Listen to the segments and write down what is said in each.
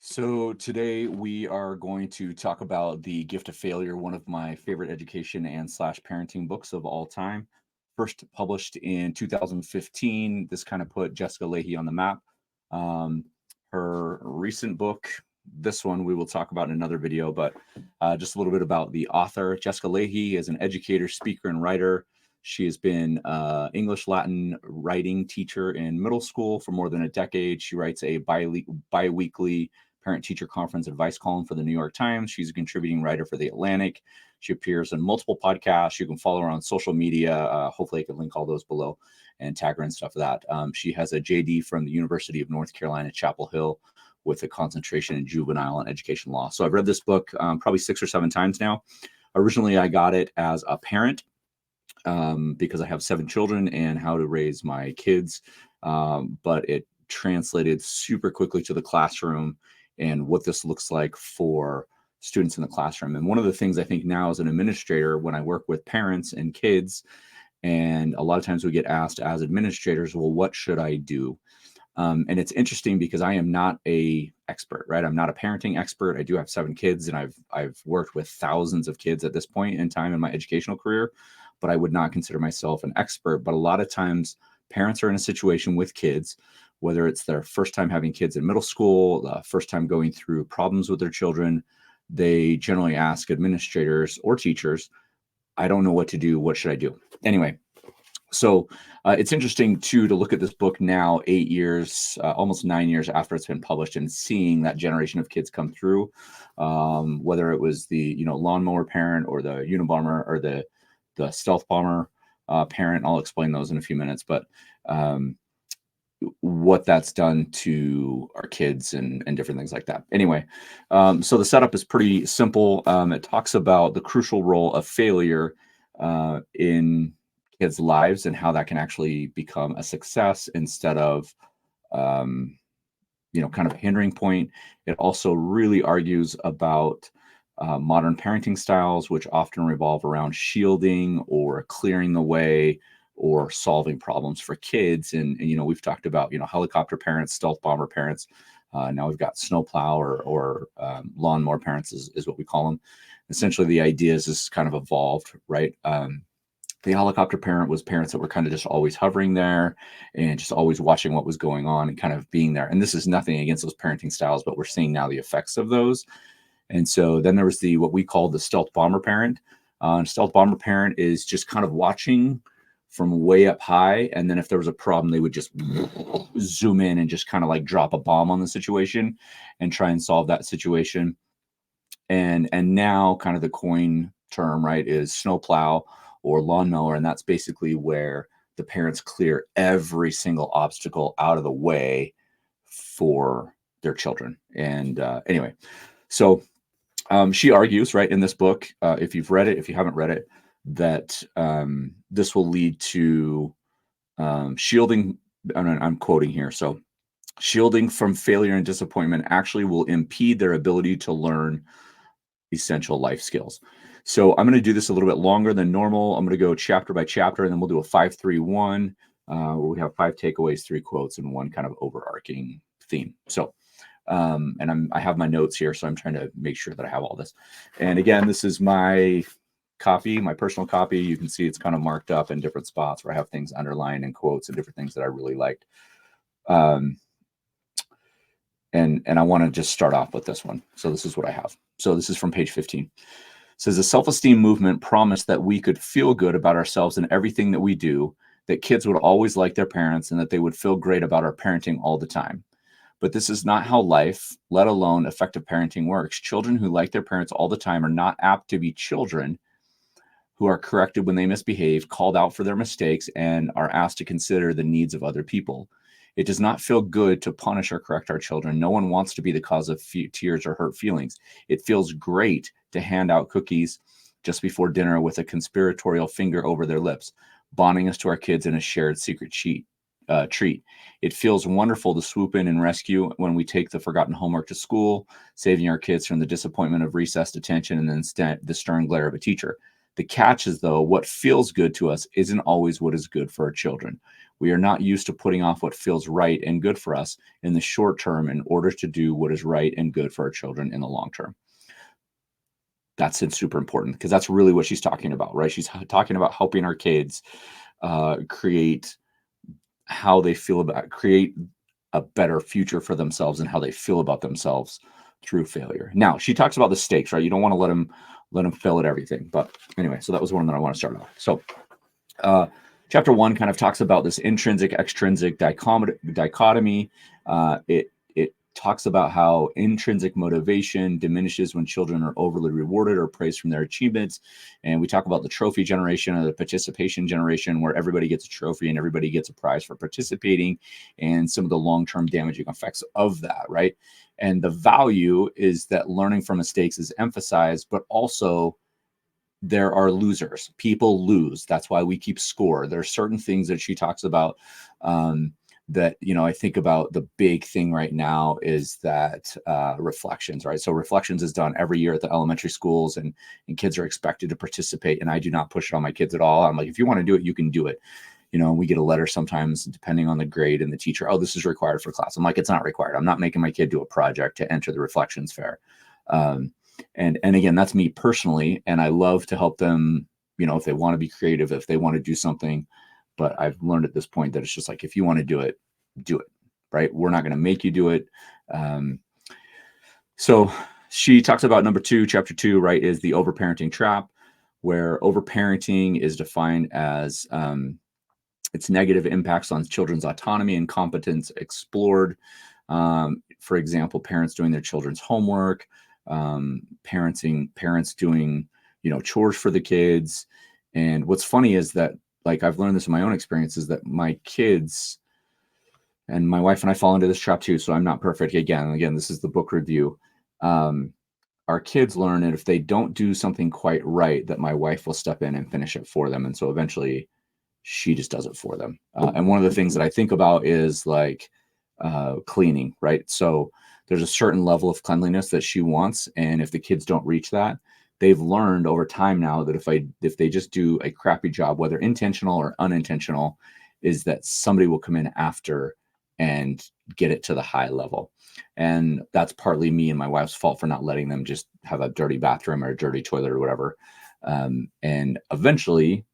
So today we are going to talk about The Gift of Failure, one of my favorite education and slash parenting books of all time. First published in 2015. This kind of put Jessica Lahey on the map. Um, Her recent book, this one we will talk about in another video, but just a little bit about the author. Jessica Lahey is an educator, speaker, and writer. She has been English Latin writing teacher in middle school for more than a decade. She writes a bi-weekly parent-teacher conference advice column for the New York Times. She's a contributing writer for The Atlantic. She appears in multiple podcasts. You can follow her on social media. Hopefully I can link all those below and tag her and stuff like that. She has a JD from the University of North Carolina, Chapel Hill, with a concentration in juvenile and education law. So I've read this book probably 6 or 7 times now. Originally, I got it as a parent because I have 7 children and how to raise my kids. But it translated super quickly to the classroom and what this looks like for students in the classroom. And one of the things I think now as an administrator, when I work with parents and kids, and a lot of times we get asked as administrators, well, what should I do? And it's interesting because I am not a expert, right? I'm not a parenting expert. I do have 7 kids, and I've worked with thousands of kids at this point in time in my educational career, but I would not consider myself an expert. But a lot of times parents are in a situation with kids, whether it's their first time having kids in middle school, the first time going through problems with their children, they generally ask administrators or teachers, I don't know what to do. What should I do? Anyway, so it's interesting too to look at this book now, 8 years, almost 9 years after it's been published, and seeing that generation of kids come through, whether it was the lawnmower parent or the Unabomber or the stealth bomber parent. I'll explain those in a few minutes, but what that's done to our kids and different things like that. Anyway, so the setup is pretty simple. It talks about the crucial role of failure in kids' lives and how that can actually become a success instead of kind of a hindering point. It also really argues about modern parenting styles, which often revolve around shielding or clearing the way or solving problems for kids. And we've talked about, helicopter parents, stealth bomber parents. Now we've got snowplow or lawnmower parents is what we call them. Essentially, the idea is this kind of evolved, right? The helicopter parent was parents that were kind of just always hovering there and just always watching what was going on and kind of being there. And this is nothing against those parenting styles, but we're seeing now the effects of those. And so then there was what we call the stealth bomber parent. Stealth bomber parent is just kind of watching from way up high. And then if there was a problem, they would just zoom in and just kind of like drop a bomb on the situation and try and solve that situation. And now kind of the coin term, right, is snowplow or lawnmower. And that's basically where the parents clear every single obstacle out of the way for their children. And anyway, so she argues, right, in this book, if you've read it, if you haven't read it, that this will lead to shielding. I'm quoting here. So shielding from failure and disappointment actually will impede their ability to learn essential life skills. So I'm going to do this a little bit longer than normal. I'm going to go chapter by chapter, and then we'll do a 5-3-1, where we have 5 takeaways, 3 quotes, and 1 kind of overarching theme. So, and I have my notes here, so I'm trying to make sure that I have all this. And again, this is my copy, my personal copy. You can see it's kind of marked up in different spots where I have things underlined and quotes and different things that I really liked. And I want to just start off with this one. So this is what I have. So this is from page 15. It says, the self-esteem movement promised that we could feel good about ourselves and everything that we do, that kids would always like their parents, and that they would feel great about our parenting all the time. But this is not how life, let alone effective parenting, works. Children who like their parents all the time are not apt to be children who are corrected when they misbehave, called out for their mistakes, and are asked to consider the needs of other people. It does not feel good to punish or correct our children. No one wants to be the cause of tears or hurt feelings. It feels great to hand out cookies just before dinner with a conspiratorial finger over their lips, bonding us to our kids in a shared secret treat. It feels wonderful to swoop in and rescue when we take the forgotten homework to school, saving our kids from the disappointment of recess detention and then the stern glare of a teacher. The catch is, though, what feels good to us isn't always what is good for our children. We are not used to putting off what feels right and good for us in the short term in order to do what is right and good for our children in the long term. That's super important because that's really what she's talking about, right? She's talking about helping our kids create how they feel about, create a better future for themselves and how they feel about themselves through failure. Now, she talks about the stakes, right? You don't want to let them fail at everything. But anyway, so that was one that I want to start off. So chapter 1 kind of talks about this intrinsic extrinsic dichotomy. It talks about how intrinsic motivation diminishes when children are overly rewarded or praised from their achievements. And we talk about the trophy generation or the participation generation, where everybody gets a trophy and everybody gets a prize for participating, and some of the long-term damaging effects of that, right? And the value is that learning from mistakes is emphasized, but also there are losers. People lose. That's why we keep score. There are certain things that she talks about that, I think about. The big thing right now is that reflections, right? So reflections is done every year at the elementary schools, and kids are expected to participate. And I do not push it on my kids at all. I'm like, if you want to do it, you can do it. We get a letter sometimes, depending on the grade and the teacher, oh, this is required for class. I'm like, it's not required. I'm not making my kid do a project to enter the reflections fair. And again, that's me personally. And I love to help them, if they want to be creative, if they want to do something. But I've learned at this point that it's just like, if you want to do it, right? We're not going to make you do it. So she talks about number 2, chapter 2, right, is the overparenting trap, where overparenting is defined as its negative impacts on children's autonomy and competence explored. For example, parents doing their children's homework, parents doing, chores for the kids. And what's funny is that, like, I've learned this in my own experiences, that my kids and my wife and I fall into this trap too. So I'm not perfect. Again, this is the book review. Our kids learn that if they don't do something quite right, that my wife will step in and finish it for them. And so eventually she just does it for them. And one of the things that I think about is like cleaning, right? So there's a certain level of cleanliness that she wants. And if the kids don't reach that, they've learned over time now that if they just do a crappy job, whether intentional or unintentional, is that somebody will come in after and get it to the high level. And that's partly me and my wife's fault for not letting them just have a dirty bathroom or a dirty toilet or whatever. And eventually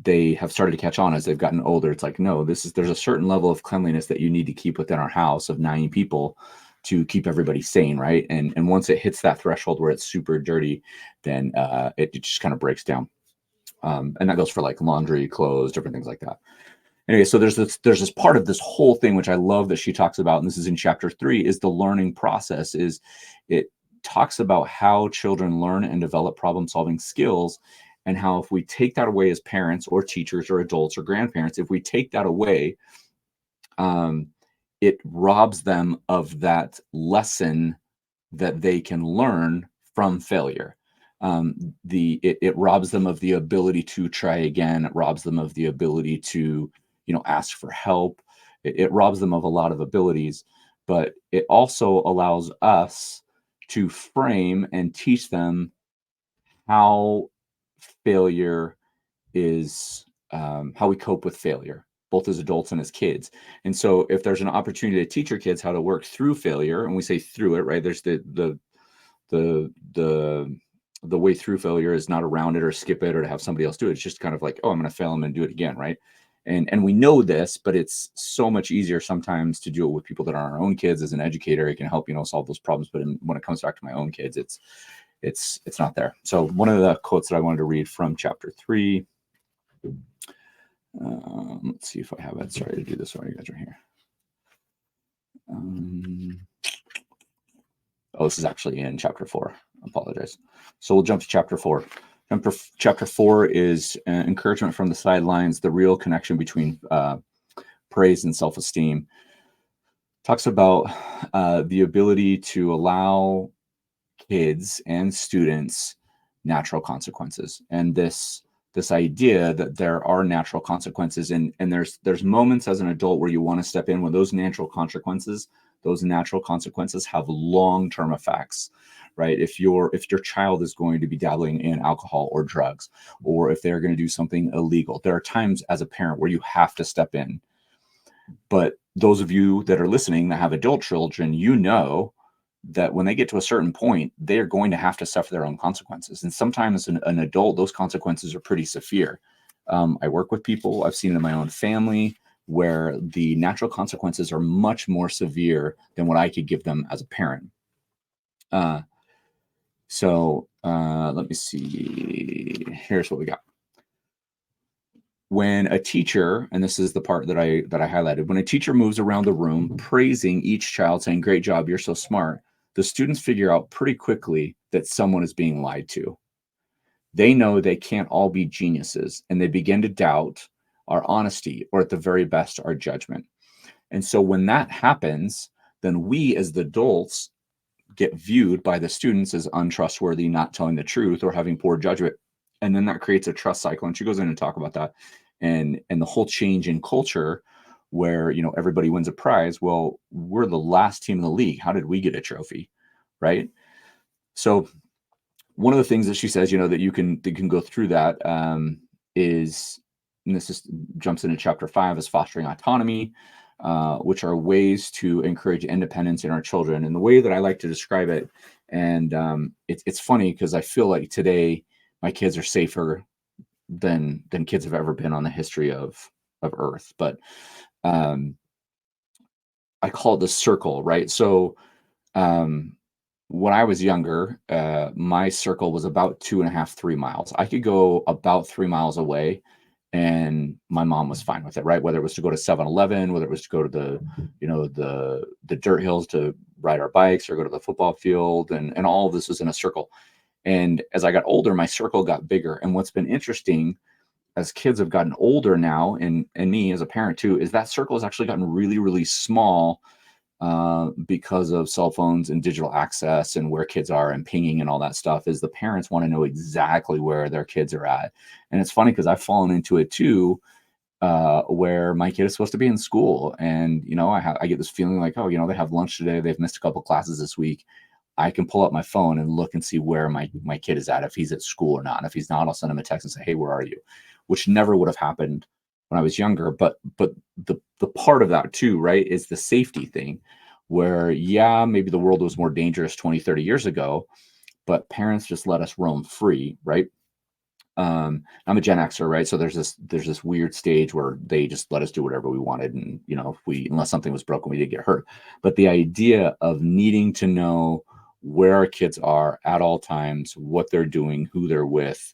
they have started to catch on as they've gotten older. It's like, no, there's a certain level of cleanliness that you need to keep within our house of 9 people to keep everybody sane, right? And once it hits that threshold where it's super dirty, then it just kind of breaks down. And that goes for like laundry, clothes, different things like that. Anyway, so there's this part of this whole thing, which I love that she talks about, and this is in chapter 3, is the learning process. Is it talks about how children learn and develop problem-solving skills, and how if we take that away as parents or teachers or adults or grandparents, if we take that away, it robs them of that lesson that they can learn from failure. It robs them of the ability to try again. It robs them of the ability to, ask for help. It robs them of a lot of abilities, but it also allows us to frame and teach them how failure is, how we cope with failure, both as adults and as kids. And so if there's an opportunity to teach your kids how to work through failure, and we say through it, right? There's the way through failure is not around it or skip it or to have somebody else do it. It's just kind of like, oh, I'm going to fail, I'm going to do it again, right? And we know this, but it's so much easier sometimes to do it with people that are our own kids. As an educator, it can help, solve those problems. But when it comes back to my own kids, it's not there. So one of the quotes that I wanted to read from chapter 3. Let's see if I have it. Sorry to do this while you guys are here. This is actually in chapter 4. I apologize. So we'll jump to chapter 4. Chapter 4 is encouragement from the sidelines, the real connection between praise and self-esteem. Talks about the ability to allow kids and students natural consequences, and this idea that there are natural consequences, and there's moments as an adult where you want to step in when those natural consequences, those natural consequences have long-term effects, right? If your child is going to be dabbling in alcohol or drugs, or if they're going to do something illegal, there are times as a parent where you have to step in. But those of you that are listening that have adult children, you know that when they get to a certain point, they are going to have to suffer their own consequences. And sometimes an adult, those consequences are pretty severe. I work with people, I've seen it in my own family, where the natural consequences are much more severe than what I could give them as a parent. Let me see. Here's what we got. When a teacher, and this is the part that I highlighted, when a teacher moves around the room praising each child, saying, "Great job, you're so smart," the students figure out pretty quickly that someone is being lied to. They know they can't all be geniuses, and they begin to doubt our honesty, or at the very best, our judgment. And so when that happens, then we as the adults get viewed by the students as untrustworthy, not telling the truth, or having poor judgment. And then that creates a trust cycle. And she goes in and talk about that. And the whole change in culture where, everybody wins a prize. Well, we're the last team in the league. How did we get a trophy? Right. So one of the things that she says, that you can go through that is, and this is jumps into chapter 5, is fostering autonomy, which are ways to encourage independence in our children. And the way that I like to describe it, and it's funny because I feel like today my kids are safer than kids have ever been on the history of Earth. But I call it the circle, right? So when I was younger, my circle was about 2.5, 3 miles. I could go about 3 miles away and my mom was fine with it, right? Whether it was to go to 7-Eleven, whether it was to go to the dirt hills to ride our bikes, or go to the football field, and all of this was in a circle. And as I got older, my circle got bigger. And what's been interesting as kids have gotten older now, and me as a parent too, is that circle has actually gotten really, really small because of cell phones and digital access and where kids are and pinging and all that stuff. Is the parents want to know exactly where their kids are at. And it's funny because I've fallen into it too, where my kid is supposed to be in school. And, I get this feeling like, oh, they have lunch today. They've missed a couple classes this week. I can pull up my phone and look and see where my kid is at, if he's at school or not. And if he's not, I'll send him a text and say, "Hey, where are you?" Which never would have happened when I was younger. But the part of that too, right, is the safety thing, where, yeah, maybe the world was more dangerous 20, 30 years ago, but parents just let us roam free, right? I'm a Gen Xer, right? So there's this weird stage where they just let us do whatever we wanted. And, unless something was broken, we didn't get hurt. But the idea of needing to know where our kids are at all times, what they're doing, who they're with,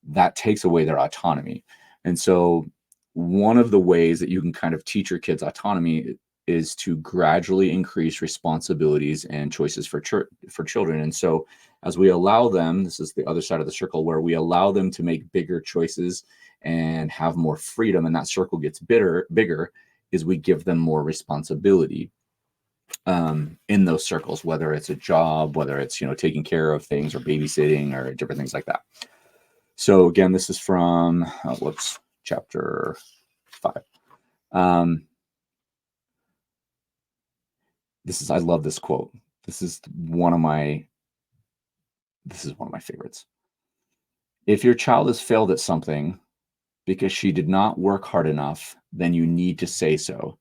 that takes away their autonomy. And so one of the ways that you can kind of teach your kids autonomy is to gradually increase responsibilities and choices for children. And so as we allow them, this is the other side of the circle, where we allow them to make bigger choices and have more freedom, and that circle gets bigger, is we give them more responsibility in those circles, whether it's a job, whether it's, taking care of things or babysitting or different things like that. So again, this is from, chapter 5. I love this quote. This is one of my favorites. If your child has failed at something because she did not work hard enough, then you need to say so.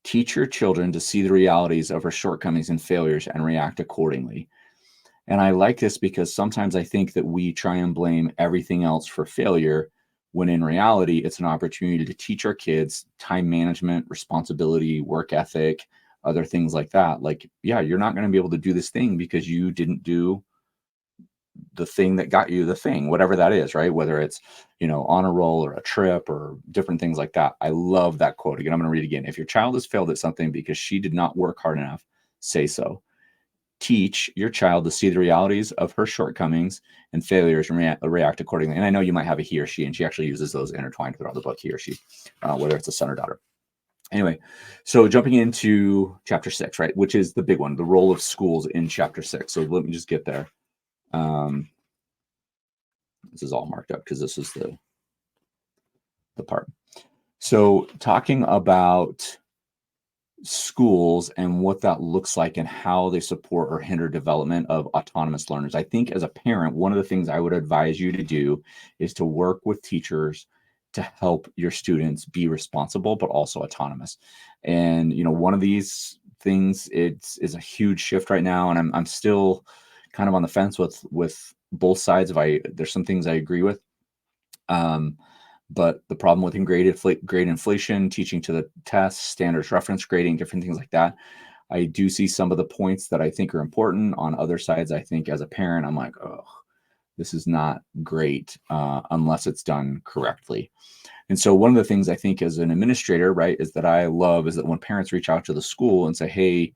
Teach your children to see the realities of her shortcomings and failures and react accordingly. And I like this because sometimes I think that we try and blame everything else for failure, when in reality, it's an opportunity to teach our kids time management, responsibility, work ethic, other things like that. Like, yeah, you're not going to be able to do this thing because you didn't do the thing that got you the thing, whatever that is, right? Whether it's, on a roll or a trip or different things like that. I love that quote. Again, I'm going to read it again. If your child has failed at something because she did not work hard enough, say so. Teach your child to see the realities of her shortcomings and failures and react accordingly. And I know you might have a he or she, and she actually uses those intertwined throughout the book, he or she, whether it's a son or daughter. Anyway, so jumping into chapter 6, right, which is the big one, the role of schools in chapter 6. So let me just get there. This is all marked up because this is the part. So talking about schools and what that looks like and how they support or hinder development of autonomous learners. I think as a parent, one of the things I would advise you to do is to work with teachers to help your students be responsible but also autonomous. And one of these things is a huge shift right now, and I'm still kind of on the fence with both sides. There's some things I agree with. But the problem with grade inflation, teaching to the test, standards reference grading, different things like that, I do see some of the points that I think are important. On other sides, I think as a parent, I'm like, oh, this is not great unless it's done correctly. And so one of the things I think as an administrator, right, is that I love is that when parents reach out to the school and say, hey,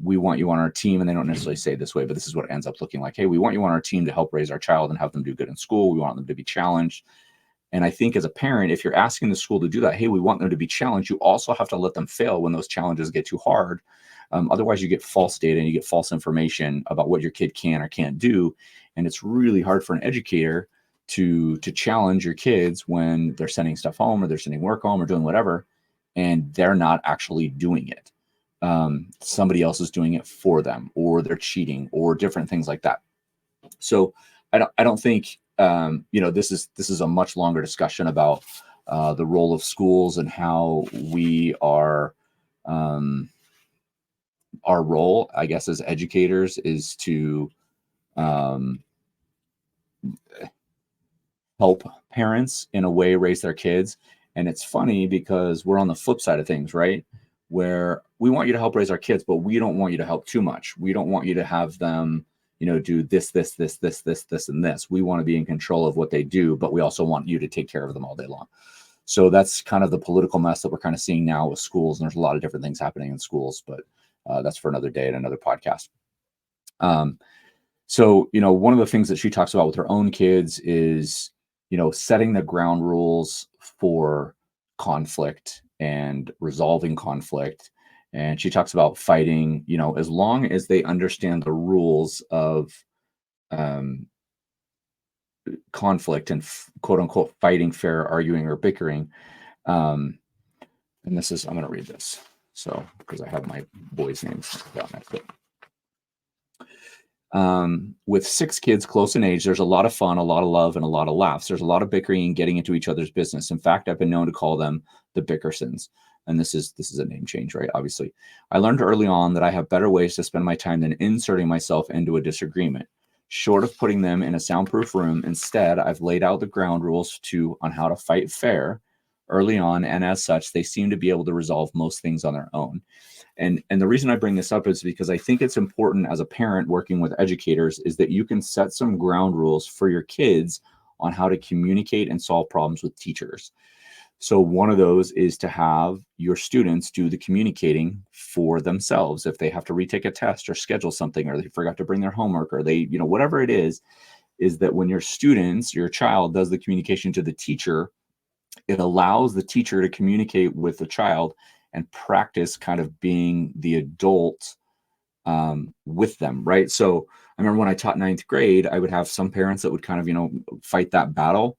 we want you on our team, and they don't necessarily say it this way, but this is what it ends up looking like. Hey, we want you on our team to help raise our child and have them do good in school. We want them to be challenged. And I think as a parent, if you're asking the school to do that, hey, we want them to be challenged, you also have to let them fail when those challenges get too hard. Otherwise, you get false data and you get false information about what your kid can or can't do. And it's really hard for an educator to challenge your kids when they're sending stuff home or they're sending work home or doing whatever, and they're not actually doing it. Somebody else is doing it for them, or they're cheating, or different things like that. So I don't think this is a much longer discussion about the role of schools and how we are our role, I guess, as educators is to help parents in a way raise their kids. And it's funny because we're on the flip side of things, right? Where we want you to help raise our kids, but we don't want you to help too much. We don't want you to have them, do this, and this. We want to be in control of what they do, but we also want you to take care of them all day long. So that's kind of the political mess that we're kind of seeing now with schools. And there's a lot of different things happening in schools, but that's for another day and another podcast. So, one of the things that she talks about with her own kids is, setting the ground rules for conflict and resolving conflict. And she talks about fighting, as long as they understand the rules of conflict and quote unquote fighting, fair, arguing, or bickering. And I'm going to read this. So, because I have my boys' names down next to it. With 6 kids close in age, there's a lot of fun, a lot of love, and a lot of laughs. There's a lot of bickering and getting into each other's business. In fact, I've been known to call them the Bickersons. And this is a name change, right? Obviously. I learned early on that I have better ways to spend my time than inserting myself into a disagreement. Short of putting them in a soundproof room, instead, I've laid out the ground rules on how to fight fair early on, and as such, they seem to be able to resolve most things on their own. And the reason I bring this up is because I think it's important as a parent working with educators is that you can set some ground rules for your kids on how to communicate and solve problems with teachers. So one of those is to have your students do the communicating for themselves. If they have to retake a test or schedule something, or they forgot to bring their homework, or they, whatever it is that when your child does the communication to the teacher, it allows the teacher to communicate with the child and practice kind of being the adult with them, right? So I remember when I taught 9th grade, I would have some parents that would kind of, fight that battle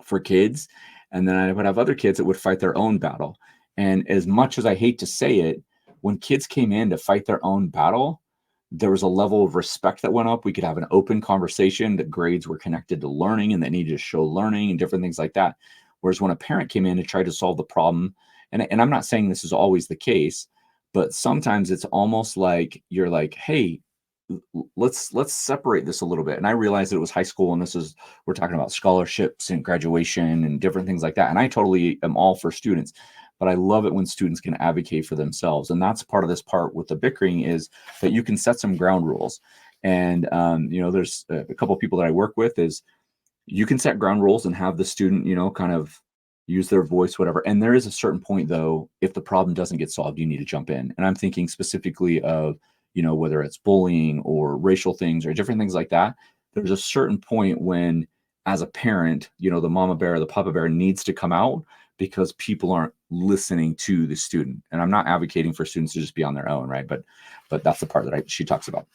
for kids. And then I would have other kids that would fight their own battle. And as much as I hate to say it, when kids came in to fight their own battle, there was a level of respect that went up. We could have an open conversation that grades were connected to learning and that needed to show learning and different things like that. Whereas when a parent came in to try to solve the problem, and I'm not saying this is always the case, but sometimes it's almost like you're like, hey, let's separate this a little bit. And I realized that it was high school, and we're talking about scholarships and graduation and different things like that. And I totally am all for students, but I love it when students can advocate for themselves. And that's part of this part with the bickering, is that you can set some ground rules. And there's a couple of people that I work with is you can set ground rules and have the student, kind of use their voice, whatever. And there is a certain point, though, if the problem doesn't get solved, you need to jump in. And I'm thinking specifically of, whether it's bullying or racial things or different things like that. There's a certain point when, as a parent, the mama bear or the papa bear needs to come out because people aren't listening to the student. And I'm not advocating for students to just be on their own, right? But that's the part that she talks about.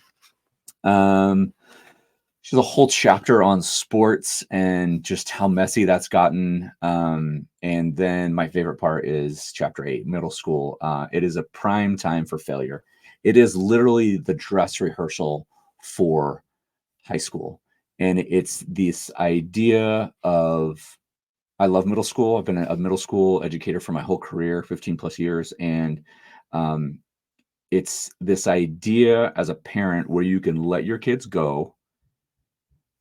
She has a whole chapter on sports and just how messy that's gotten. And then my favorite part is chapter 8, middle school. It is a prime time for failure. It is literally the dress rehearsal for high school. And it's this idea of, I love middle school. I've been a middle school educator for my whole career, 15 plus years. And um, it's this idea as a parent where you can let your kids go,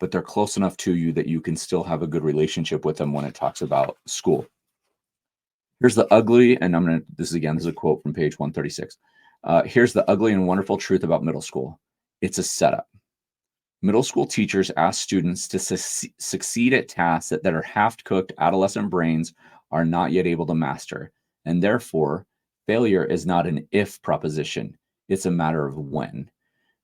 but they're close enough to you that you can still have a good relationship with them when it talks about school. Here's the ugly, and this is a quote from page 136. Here's the ugly and wonderful truth about middle school. It's a setup. Middle school teachers ask students to succeed at tasks that are half-cooked adolescent brains are not yet able to master. And therefore, failure is not an if proposition. It's a matter of when.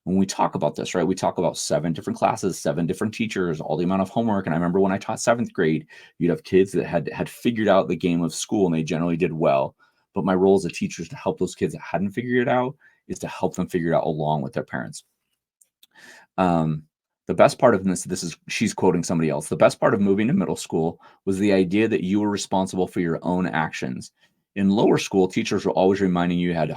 When we talk about this, right, we talk about 7 different classes, 7 different teachers, all the amount of homework. And I remember when I taught 7th grade, you'd have kids that had figured out the game of school and they generally did well. But my role as a teacher is to help those kids that hadn't figured it out, is to help them figure it out along with their parents. Um, the best part of this is she's quoting somebody else. The best part of moving to middle school was the idea that you were responsible for your own actions. In lower school, teachers were always reminding you had to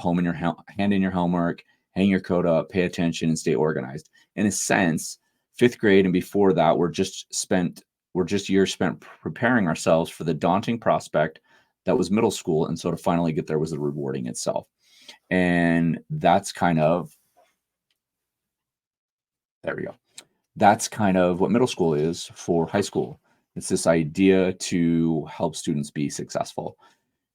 hand in your homework, hang your coat up, pay attention, and stay organized. In a sense, 5th grade and before that were just years spent preparing ourselves for the daunting prospect that was middle school, and so to finally get there was the rewarding itself. And that's kind of there we go. That's kind of what middle school is for high school. It's this idea to help students be successful.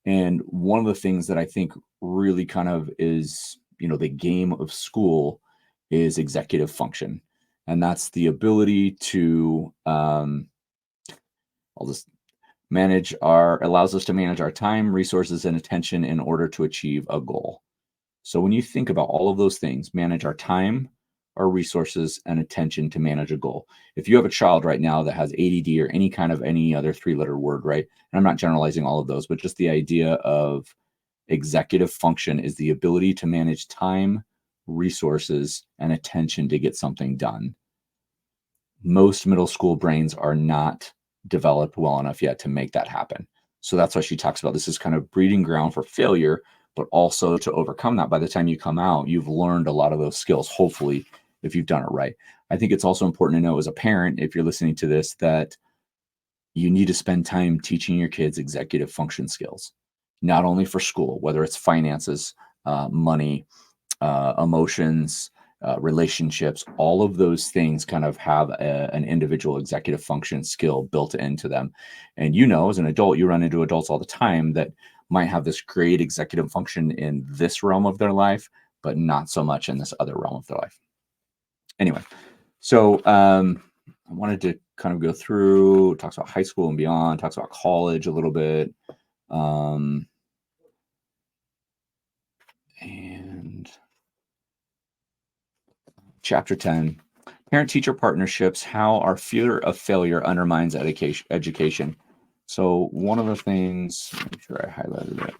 And one of the things that I think really kind of is, the game of school is executive function. And that's the ability to, I'll just allows us to manage our time, resources, and attention in order to achieve a goal. So when you think about all of those things, manage our time, our resources, and attention to manage a goal. If you have a child right now that has ADD or any other 3-letter word, right? And I'm not generalizing all of those, but just the idea of executive function is the ability to manage time, resources, and attention to get something done. Most middle school brains are not developed well enough yet to make that happen. So that's why she talks about this is kind of breeding ground for failure, but also to overcome that. By the time you come out, you've learned a lot of those skills, hopefully, if you've done it right. I think it's also important to know as a parent, if you're listening to this, that you need to spend time teaching your kids executive function skills, not only for school, whether it's finances, money, emotions, relationships, all of those things kind of have an individual executive function skill built into them. And as an adult, you run into adults all the time that might have this great executive function in this realm of their life, but not so much in this other realm of their life. Anyway, so I wanted to kind of go through, talks about high school and beyond, talks about college a little bit. And chapter 10, parent-teacher partnerships, how our fear of failure undermines education. So one of the things, make sure I highlighted it.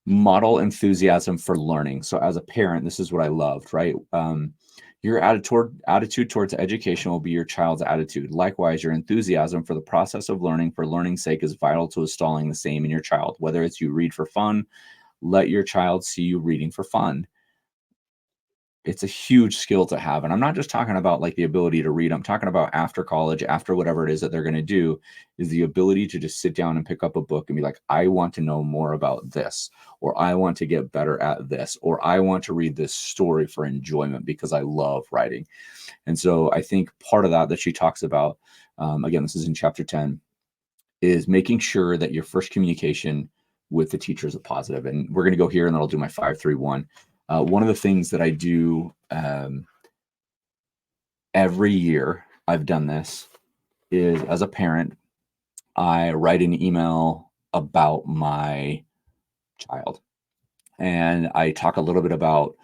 Model enthusiasm for learning. So as a parent, this is what I loved, right? Your attitude towards education will be your child's attitude. Likewise, your enthusiasm for the process of learning for learning's sake is vital to installing the same in your child. Whether it's you read for fun, let your child see you reading for fun. It's a huge skill to have. And I'm not just talking about like the ability to read. I'm talking about after college, after whatever it is that they're going to do, is the ability to just sit down and pick up a book and be like, I want to know more about this, or I want to get better at this, or I want to read this story for enjoyment because I love writing. And so I think part of that she talks about, again, this is in chapter 10, is making sure that your first communication with the teacher is a positive. And we're going to go here and then I'll do my 5-3-1. One of the things that I do every year, I've done this, is as a parent, I write an email about my child. And I talk a little bit about,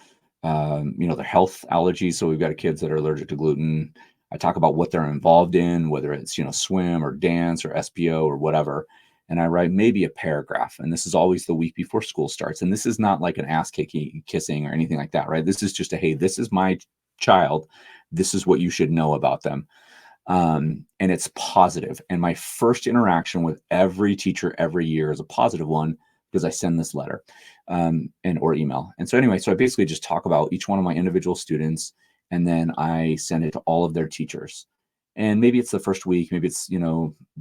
their health allergies. So we've got kids that are allergic to gluten. I talk about what they're involved in, whether it's, swim or dance or SPO or whatever. and I write maybe a paragraph. And this is always the week before school starts. And this is not like an ass kissing or anything like that, right? This is just a, hey, this is my child. This is what you should know about them. And it's positive. And my first interaction with every teacher every year is a positive one because I send this letter and or email. And so anyway, so I basically just talk about each one of my individual students, and then I send it to all of their teachers. And maybe it's the first week, maybe it's,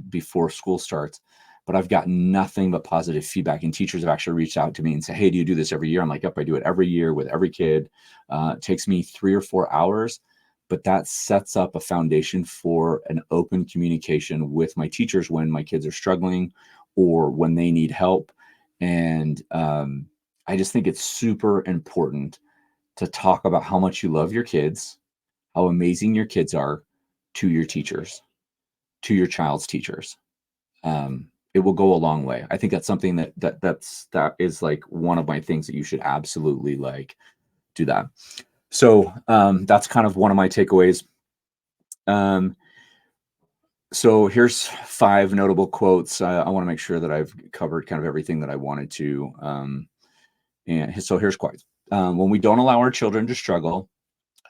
before school starts, but I've got nothing but positive feedback. And teachers have actually reached out to me and say, hey, do you do this every year? I'm like, yep, I do it every year with every kid. It takes me 3 or 4 hours, but that sets up a foundation for an open communication with my teachers when my kids are struggling or when they need help. And I just think it's super important to talk about how much you love your kids, how amazing your kids are to your teachers, to your child's teachers. It will go a long way. I think that's something that is like one of my things that you should absolutely like do that. So that's kind of one of my takeaways. So here's 5 notable quotes. I want to make sure that I've covered kind of everything that I wanted to. And so here's quotes. When we don't allow our children to struggle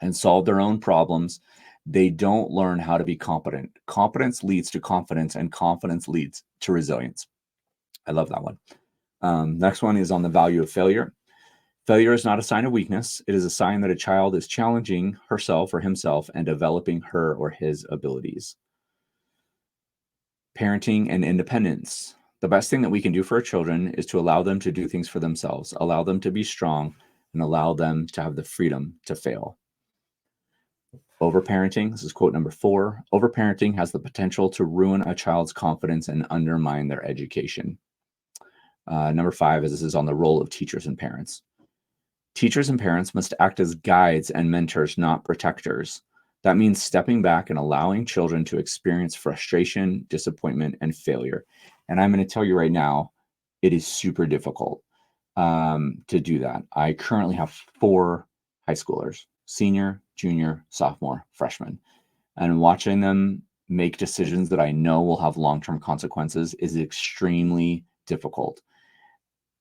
and solve their own problems, they don't learn how to be competent. Competence leads to confidence, and confidence leads to resilience. I love that one. Next one is on the value of failure. Failure is not a sign of weakness. It is a sign that a child is challenging herself or himself and developing her or his abilities. Parenting and independence. The best thing that we can do for our children is to allow them to do things for themselves, allow them to be strong, and allow them to have the freedom to fail. Overparenting. This is quote number 4. Overparenting has the potential to ruin a child's confidence and undermine their education. Number 5 is this is on the role of teachers and parents. Teachers and parents must act as guides and mentors, not protectors. That means stepping back and allowing children to experience frustration, disappointment, and failure. And I'm going to tell you right now, it is super difficult to do that. I currently have 4 high schoolers, senior, junior, sophomore, freshman. And watching them make decisions that I know will have long-term consequences is extremely difficult.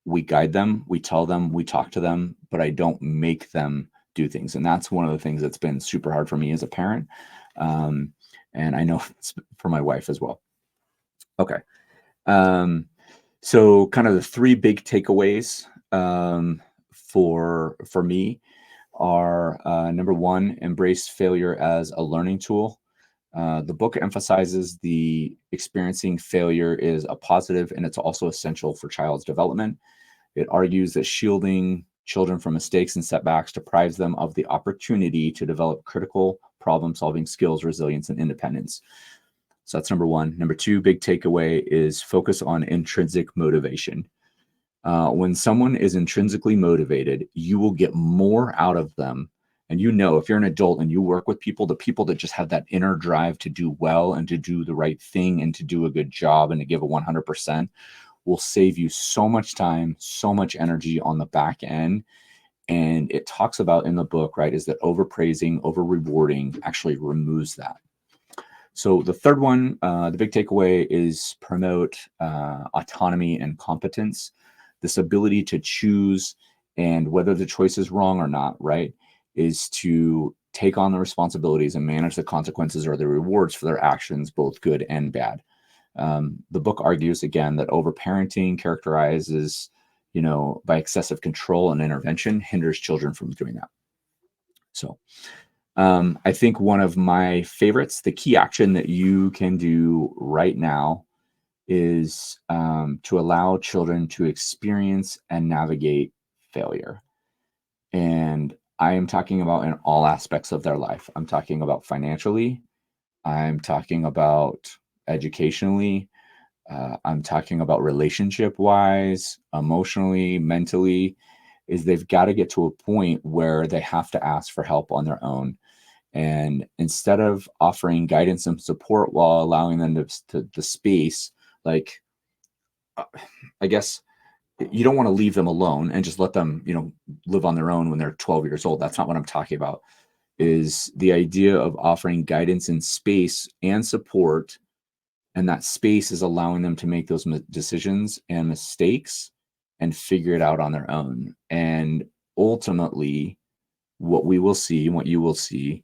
We guide them, we tell them, we talk to them, but I don't make them do things. And that's one of the things that's been super hard for me as a parent. And I know it's for my wife as well. Okay. So kind of the 3 big takeaways for me are number 1, embrace failure as a learning tool. The book emphasizes the experiencing failure is a positive, and it's also essential for child's development. It argues that shielding children from mistakes and setbacks deprives them of the opportunity to develop critical problem-solving skills, resilience, and independence. So that's number 1. Number 2, big takeaway is focus on intrinsic motivation. When someone is intrinsically motivated, you will get more out of them. And if you're an adult and you work with people, the people that just have that inner drive to do well and to do the right thing and to do a good job and to give a 100% will save you so much time, so much energy on the back end. And it talks about in the book, right, is that overpraising, over-rewarding actually removes that. So the third one, the big takeaway is promote autonomy and competence. This ability to choose, and whether the choice is wrong or not, right, is to take on the responsibilities and manage the consequences or the rewards for their actions, both good and bad. The book argues, again, that overparenting characterizes, by excessive control and intervention, hinders children from doing that. So I think one of my favorites, the key action that you can do right now is to allow children to experience and navigate failure. And I am talking about in all aspects of their life. I'm talking about financially. I'm talking about educationally. I'm talking about relationship-wise, emotionally, mentally, is they've got to get to a point where they have to ask for help on their own. And instead of offering guidance and support while allowing them to the space, like, I guess you don't want to leave them alone and just let them, live on their own when they're 12 years old. That's not what I'm talking about. Is the idea of offering guidance and space and support And that space is allowing them to make those decisions and mistakes and figure it out on their own. And ultimately, what we will see, what you will see,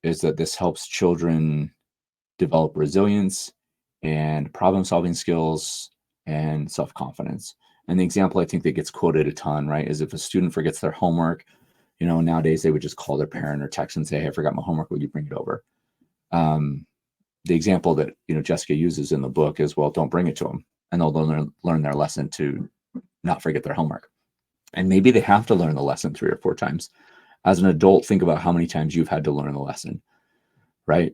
is that this helps children develop resilience and problem solving skills and self confidence. And the example I think that gets quoted a ton, right, is if a student forgets their homework, nowadays they would just call their parent or text and say, "Hey, I forgot my homework. Would you bring it over?" The example that Jessica uses in the book is, well, don't bring it to them, and they'll learn their lesson to not forget their homework. And maybe they have to learn the lesson 3 or 4 times. As an adult, think about how many times you've had to learn the lesson, right?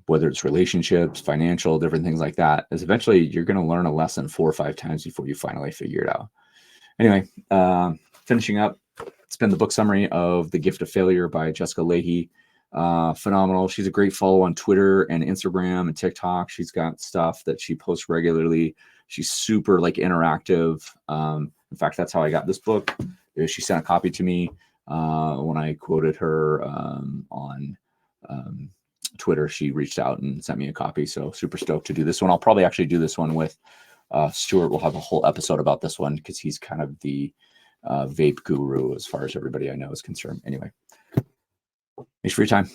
Whether it's relationships, financial, different things like that, is eventually you're going to learn a lesson 4 or 5 times before you finally figure it out. Anyway, finishing up, it's been the book summary of The Gift of Failure by Jessica Lahey. Phenomenal. She's a great follow on Twitter and Instagram and TikTok. She's got stuff that she posts regularly. She's super interactive. In fact, that's how I got this book. She sent a copy to me when I quoted her on Twitter. She reached out and sent me a copy. So super stoked to do this one. I'll probably actually do this one with Stuart. We'll have a whole episode about this one because he's kind of the vape guru as far as everybody I know is concerned. Anyway, thanks for your time.